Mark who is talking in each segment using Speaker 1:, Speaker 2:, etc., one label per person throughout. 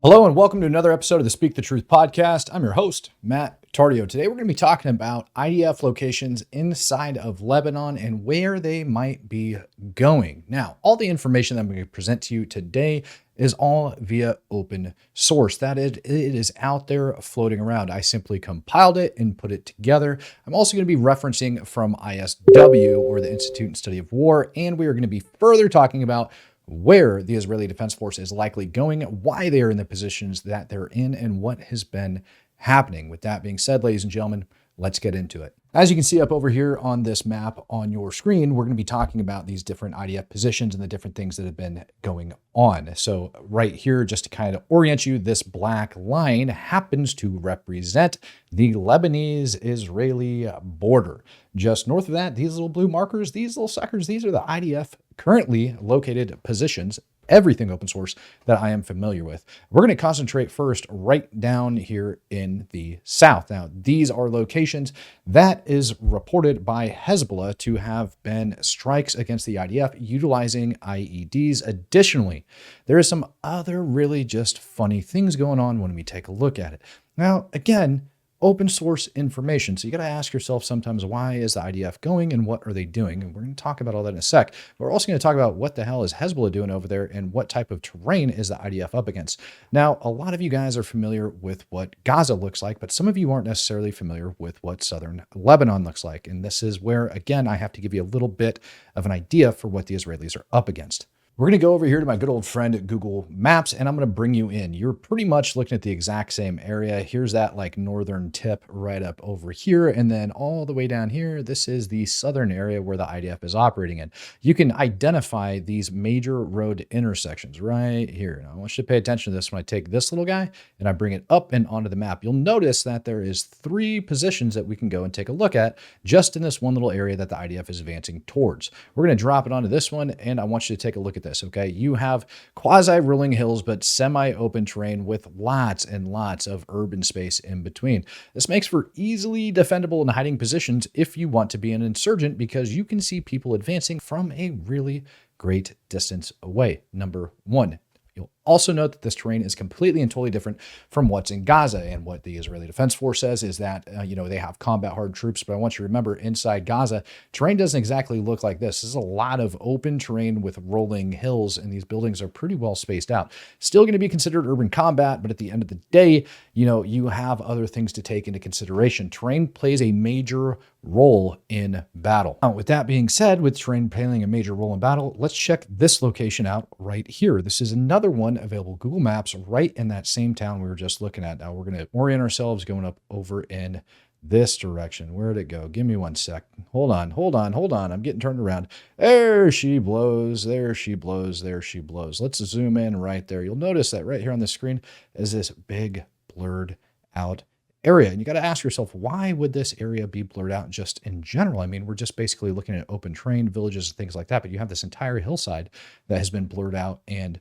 Speaker 1: Hello and welcome to another episode of the Speak the Truth podcast. I'm your host, Matt Tardio. Today we're going to be talking about IDF locations inside of Lebanon and where they might be going. Now, all the information that I'm going to present to you today is all via open source. That it is out there floating around. I simply compiled it and put it together. I'm also going to be referencing from ISW, or the Institute and Study of War, and we are going to be further talking about where the Israeli Defense Force is likely going, why they're in the positions that they're in, and what has been happening. With that being said, ladies and gentlemen, let's get into it. As you can see up over here on this map on your screen, we're going to be talking about these different IDF positions and the different things that have been going on. So right here, just to kind of orient you, this black line happens to represent the Lebanese-Israeli border. Just north of that, these little blue markers, these little suckers, these are the IDF currently located positions, everything open source that I am familiar with. We're going to concentrate first right down here in the south. Now, these are locations that is reported by Hezbollah to have been strikes against the IDF utilizing IEDs. Additionally, there is some other really just funny things going on when we take a look at it. Now, again, open source information. So you got to ask yourself sometimes, why is the IDF going and what are they doing? And we're going to talk about all that in a sec. But we're also going to talk about what the hell is Hezbollah doing over there and what type of terrain is the IDF up against. Now, a lot of you guys are familiar with what Gaza looks like, but some of you aren't necessarily familiar with what southern Lebanon looks like. And this is where, again, I have to give you a little bit of an idea for what the Israelis are up against. We're going to go over here to my good old friend Google Maps, and I'm going to bring you in. You're pretty much looking at the exact same area. Here's that like northern tip right up over here. And then all the way down here, this is the southern area where the IDF is operating in. You can identify these major road intersections right here. Now, I want you to pay attention to this when I take this little guy and I bring it up and onto the map. You'll notice that there is 3 positions that we can go and take a look at just in this one little area that the IDF is advancing towards. We're going to drop it onto this one, and I want you to take a look at this. Okay, you have quasi-rolling hills, but semi-open terrain with lots and lots of urban space in between. This makes for easily defendable and hiding positions if you want to be an insurgent, because you can see people advancing from a really great distance away. Number 1. You'll also note that this terrain is completely and totally different from what's in Gaza. And what the Israeli Defense Force says is that, they have combat hard troops. But I want you to remember, inside Gaza, terrain doesn't exactly look like this. This is a lot of open terrain with rolling hills, and these buildings are pretty well spaced out. Still going to be considered urban combat, but at the end of the day, you have other things to take into consideration. Terrain plays a major role in battle. Now, with that being said, with terrain playing a major role in battle, let's check this location out right here. This is another one available Google Maps right in that same town we were just looking at. Now we're going to orient ourselves going up over in this direction. Where did it go? Give me one sec. Hold on. I'm getting turned around. There she blows. There she blows. There she blows. Let's zoom in right there. You'll notice that right here on the screen is this big blurred out area. And you got to ask yourself, why would this area be blurred out just in general? I mean, we're just basically looking at open terrain, villages, and things like that, but you have this entire hillside that has been blurred out and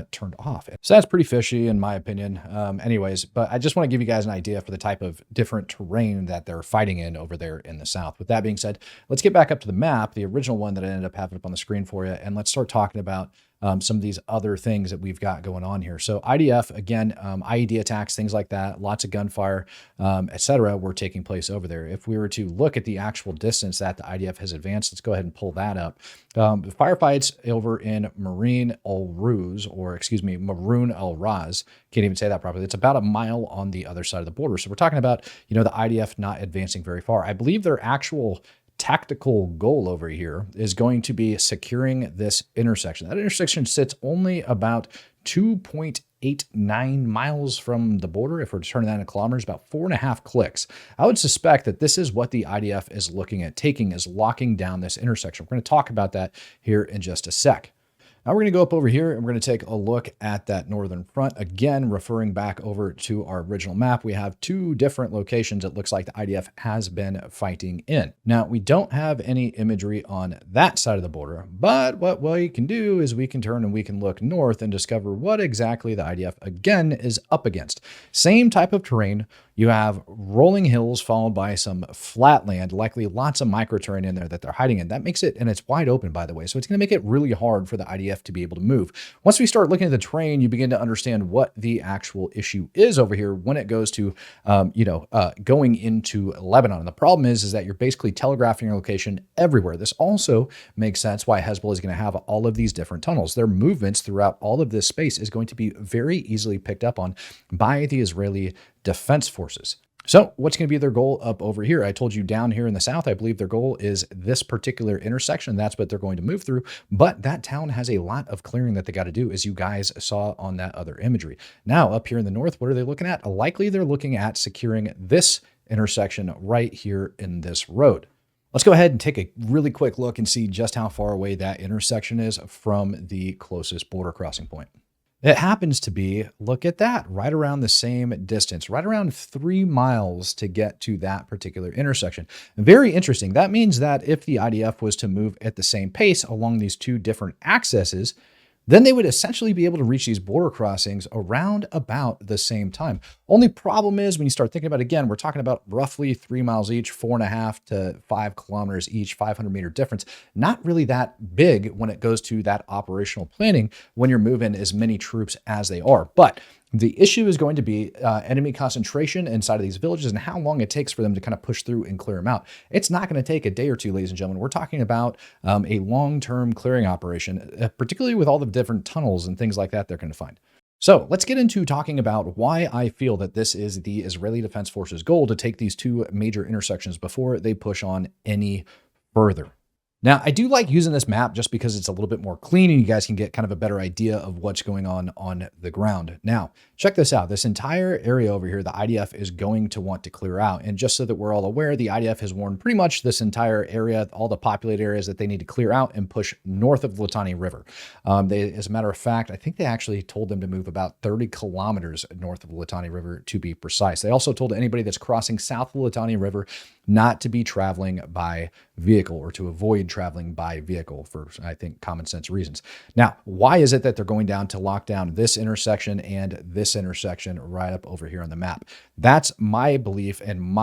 Speaker 1: turned off. So that's pretty fishy in my opinion. Anyways, but I just want to give you guys an idea for the type of different terrain that they're fighting in over there in the south. With that being said, let's get back up to the map, the original one that I ended up having up on the screen for you, and let's start talking about some of these other things that we've got going on here. So IDF, again, IED attacks, things like that, lots of gunfire, etc., were taking place over there. If we were to look at the actual distance that the IDF has advanced, let's go ahead and pull that up. The firefights over in Maroun Al Raz, can't even say that properly. It's about a mile on the other side of the border. So we're talking about, the IDF not advancing very far. I believe their actual tactical goal over here is going to be securing this intersection. That intersection sits only about 2.89 miles from the border. If we're turning that into kilometers, about 4.5 clicks. I would suspect that this is what the IDF is looking at taking, is locking down this intersection. We're going to talk about that here in just a sec. Now we're going to go up over here and we're going to take a look at that northern front. Again, referring back over to our original map, we have 2 different locations it looks like the IDF has been fighting in. Now, we don't have any imagery on that side of the border, but what we can do is we can turn and we can look north and discover what exactly the IDF, again, is up against. Same type of terrain, You have rolling hills followed by some flat land, likely lots of microterrain in there that they're hiding in. That makes it, and it's wide open, by the way. So it's going to make it really hard for the IDF to be able to move. Once we start looking at the terrain, you begin to understand what the actual issue is over here when it goes to, going into Lebanon. And the problem is that you're basically telegraphing your location everywhere. This also makes sense why Hezbollah is going to have all of these different tunnels. Their movements throughout all of this space is going to be very easily picked up on by the Israeli Defense Forces. So what's going to be their goal up over here? I told you down here in the south, I believe their goal is this particular intersection. That's what they're going to move through. But that town has a lot of clearing that they got to do, as you guys saw on that other imagery. Now, up here in the north, what are they looking at? Likely they're looking at securing this intersection right here in this road. Let's go ahead and take a really quick look and see just how far away that intersection is from the closest border crossing point. It happens to be, look at that, right around the same distance, right around 3 miles to get to that particular intersection. Very interesting. That means that if the IDF was to move at the same pace along these two different accesses, then they would essentially be able to reach these border crossings around about the same time. Only problem is when you start thinking about it, again, we're talking about roughly 3 miles each, 4.5 to 5 kilometers each, 500-meter difference. Not really that big when it goes to that operational planning when you're moving as many troops as they are. But the issue is going to be enemy concentration inside of these villages and how long it takes for them to kind of push through and clear them out. It's not going to take a day or two, ladies and gentlemen. We're talking about a long-term clearing operation, particularly with all the different tunnels and things like that they're going to find. So let's get into talking about why I feel that this is the Israeli Defense Forces' goal to take these two major intersections before they push on any further. Now, I do like using this map just because it's a little bit more clean and you guys can get kind of a better idea of what's going on the ground. Now, check this out. This entire area over here, the IDF is going to want to clear out. And just so that we're all aware, the IDF has warned pretty much this entire area, all the populated areas that they need to clear out and push north of the Litani River. As a matter of fact, I think they actually told them to move about 30 kilometers north of the Litani River to be precise. They also told anybody that's crossing south of the Litani River not to be traveling by vehicle or to avoid traveling by vehicle for, I think, common sense reasons. Now, why is it that they're going down to lock down this intersection and this intersection right up over here on the map? That's my belief and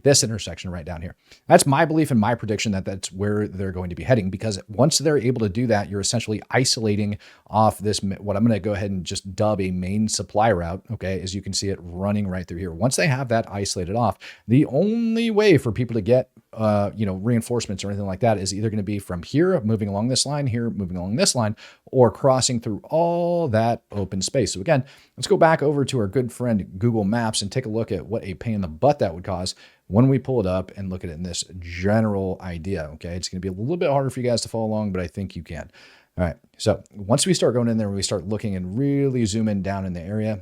Speaker 1: this intersection right down here. That's my belief and my prediction that that's where they're going to be heading, because once they're able to do that, you're essentially isolating off this, what I'm going to go ahead and just dub a main supply route. Okay. As you can see it running right through here. Once they have that isolated off, the only way for people to get reinforcements or anything like that is either going to be from here, moving along this line, here, moving along this line, or crossing through all that open space. So again, let's go back over to our good friend Google Maps and take a look at what a pain in the butt that would cause when we pull it up and look at it in this general idea. Okay, it's going to be a little bit harder for you guys to follow along, but I think you can. All right, so once we start going in there, we start looking and really zoom in down in the area.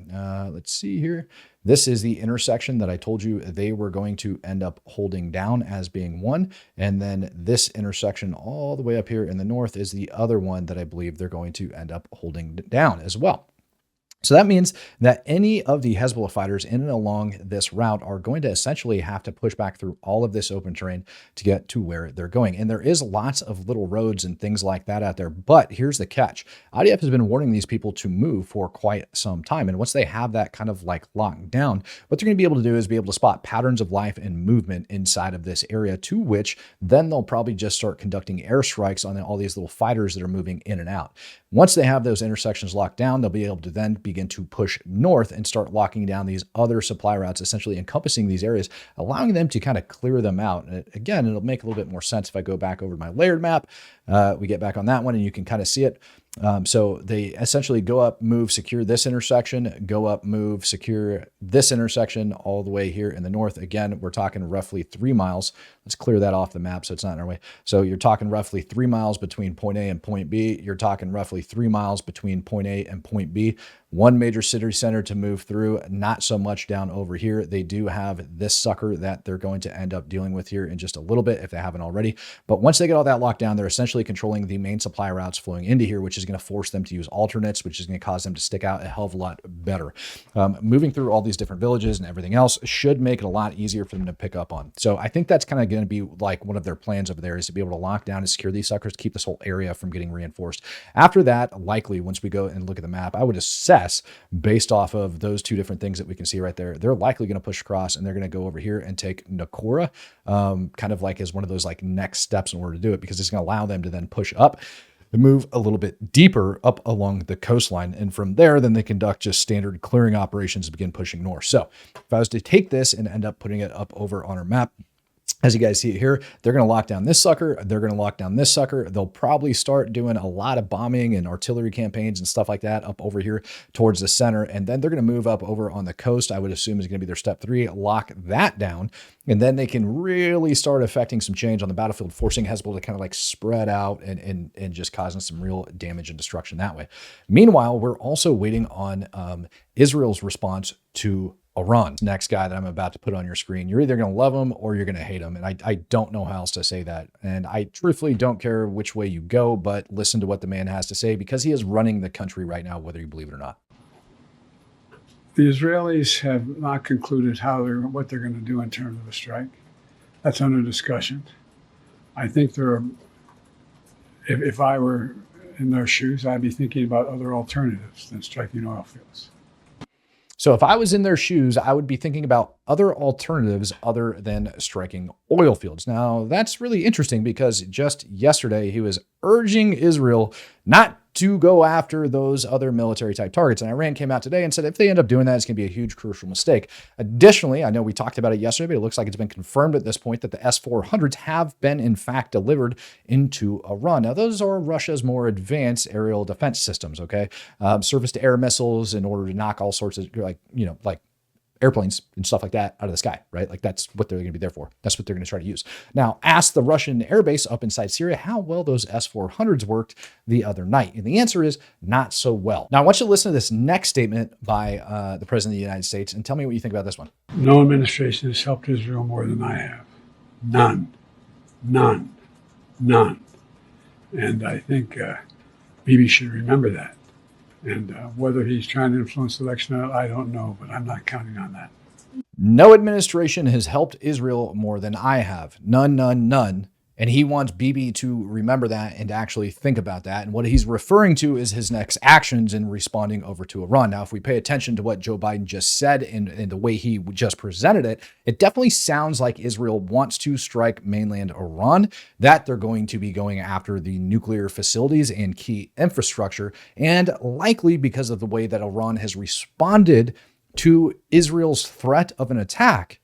Speaker 1: Let's see here. This is the intersection that I told you they were going to end up holding down as being one. And then this intersection all the way up here in the north is the other one that I believe they're going to end up holding down as well. So that means that any of the Hezbollah fighters in and along this route are going to essentially have to push back through all of this open terrain to get to where they're going. And there is lots of little roads and things like that out there. But here's the catch. IDF has been warning these people to move for quite some time. And once they have that kind of like locked down, what they're going to be able to do is be able to spot patterns of life and movement inside of this area, to which then they'll probably just start conducting airstrikes on all these little fighters that are moving in and out. Once they have those intersections locked down, they'll be able to then begin to push north and start locking down these other supply routes, essentially encompassing these areas, allowing them to kind of clear them out. And again, it'll make a little bit more sense if I go back over to my layered map. We get back on that one and you can kind of see it. So they essentially go up, move, secure this intersection, go up, move, secure this intersection all the way here in the north. Again, we're talking roughly 3 miles. Let's clear that off the map so it's not in our way. So you're talking roughly 3 miles between point A and point B. You're talking roughly 3 miles between point A and point B. One major city center to move through, not so much down over here. They do have this sucker that they're going to end up dealing with here in just a little bit if they haven't already. But once they get all that locked down, they're essentially controlling the main supply routes flowing into here, which is going to force them to use alternates, which is going to cause them to stick out a hell of a lot better. Moving through all these different villages and everything else should make it a lot easier for them to pick up on. So I think that's kind of going to be like one of their plans over there, is to be able to lock down and secure these suckers to keep this whole area from getting reinforced. After that, likely once we go and look at the map, I would assess guess, based off of those two different things that we can see right there, they're likely going to push across and they're going to go over here and take Nakora, kind of like as one of those like next steps in order to do it, because it's going to allow them to then push up and move a little bit deeper up along the coastline. And from there, then they conduct just standard clearing operations to begin pushing north. So if I was to take this and end up putting it up over on our map, as you guys see it here, they're going to lock down this sucker. They're going to lock down this sucker. They'll probably start doing a lot of bombing and artillery campaigns and stuff like that up over here towards the center. And then they're going to move up over on the coast. I would assume is going to be their step 3, lock that down. And then they can really start affecting some change on the battlefield, forcing Hezbollah to kind of like spread out and just causing some real damage and destruction that way. Meanwhile, we're also waiting on Israel's response to Iran. Next guy that I'm about to put on your screen. You're either going to love him or you're going to hate him. And I don't know how else to say that. And I truthfully don't care which way you go, but listen to what the man has to say, because he is running the country right now, whether you believe it or not.
Speaker 2: The Israelis have not concluded what they're going to do in terms of a strike. That's under discussion. I think if I were in their shoes, I'd be thinking about other alternatives than striking oil fields.
Speaker 1: So if I was in their shoes, I would be thinking about other alternatives other than striking oil fields. Now, that's really interesting, because just yesterday he was urging Israel not to go after those other military type targets. And Iran came out today and said if they end up doing that, it's going to be a huge crucial mistake. Additionally, I know we talked about it yesterday, but it looks like it's been confirmed at this point that the S-400s have been in fact delivered into Iran. Now, those are Russia's more advanced aerial defense systems, okay? Surface to air missiles in order to knock all sorts of like airplanes and stuff like that out of the sky, right? Like that's what they're going to be there for. That's what they're going to try to use. Now, ask the Russian airbase up inside Syria how well those S-400s worked the other night. And the answer is not so well. Now, I want you to listen to this next statement by the President of the United States and tell me what you think about this one.
Speaker 2: No administration has helped Israel more than I have. None. None. None. And I think Bibi should remember that. And whether he's trying to influence the election or not, I don't know, but I'm not counting on that.
Speaker 1: No administration has helped Israel more than I have. None, none, none. And he wants Bibi to remember that and to actually think about that. And what he's referring to is his next actions in responding over to Iran. Now, if we pay attention to what Joe Biden just said and the way he just presented it, it definitely sounds like Israel wants to strike mainland Iran, that they're going to be going after the nuclear facilities and key infrastructure, and likely because of the way that Iran has responded to Israel's threat of an attack,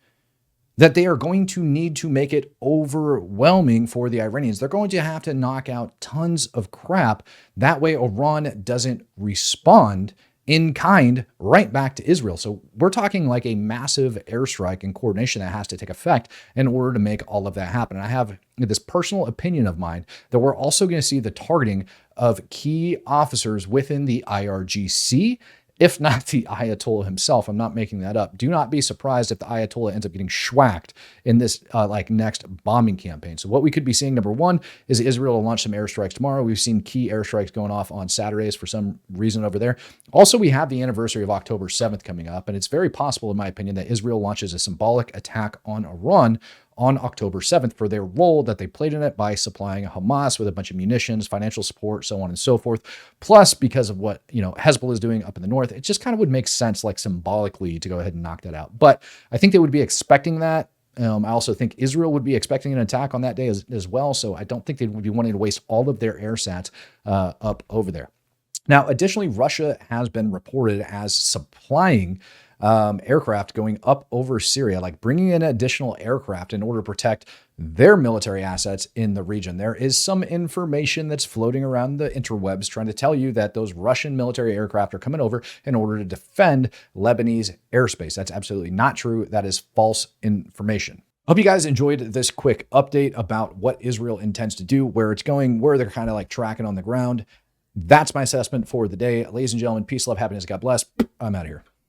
Speaker 1: that they are going to need to make it overwhelming for the Iranians. They're going to have to knock out tons of crap. That way Iran doesn't respond in kind right back to Israel. So we're talking like a massive airstrike and coordination that has to take effect in order to make all of that happen. And I have this personal opinion of mine that we're also going to see the targeting of key officers within the IRGC, if not the Ayatollah himself. I'm not making that up. Do not be surprised if the Ayatollah ends up getting schwacked in this next bombing campaign. So what we could be seeing, number one, is Israel will launch some airstrikes tomorrow. We've seen key airstrikes going off on Saturdays for some reason over there. Also, we have the anniversary of October 7th coming up, and it's very possible, in my opinion, that Israel launches a symbolic attack on Iran on October 7th for their role that they played in it by supplying Hamas with a bunch of munitions, financial support, so on and so forth. Plus, because of what Hezbollah is doing up in the north, it just kind of would make sense, like symbolically, to go ahead and knock that out. But I think they would be expecting that. I also think Israel would be expecting an attack on that day as well. So I don't think they would be wanting to waste all of their airsats up over there. Now, additionally, Russia has been reported as supplying aircraft going up over Syria, like bringing in additional aircraft in order to protect their military assets in the region. There is some information that's floating around the interwebs trying to tell you that those Russian military aircraft are coming over in order to defend Lebanese airspace. That's absolutely not true. That is false information. Hope you guys enjoyed this quick update about what Israel intends to do, where it's going, where they're kind of like tracking on the ground. That's my assessment for the day. Ladies and gentlemen, peace, love, happiness, God bless. I'm out of here.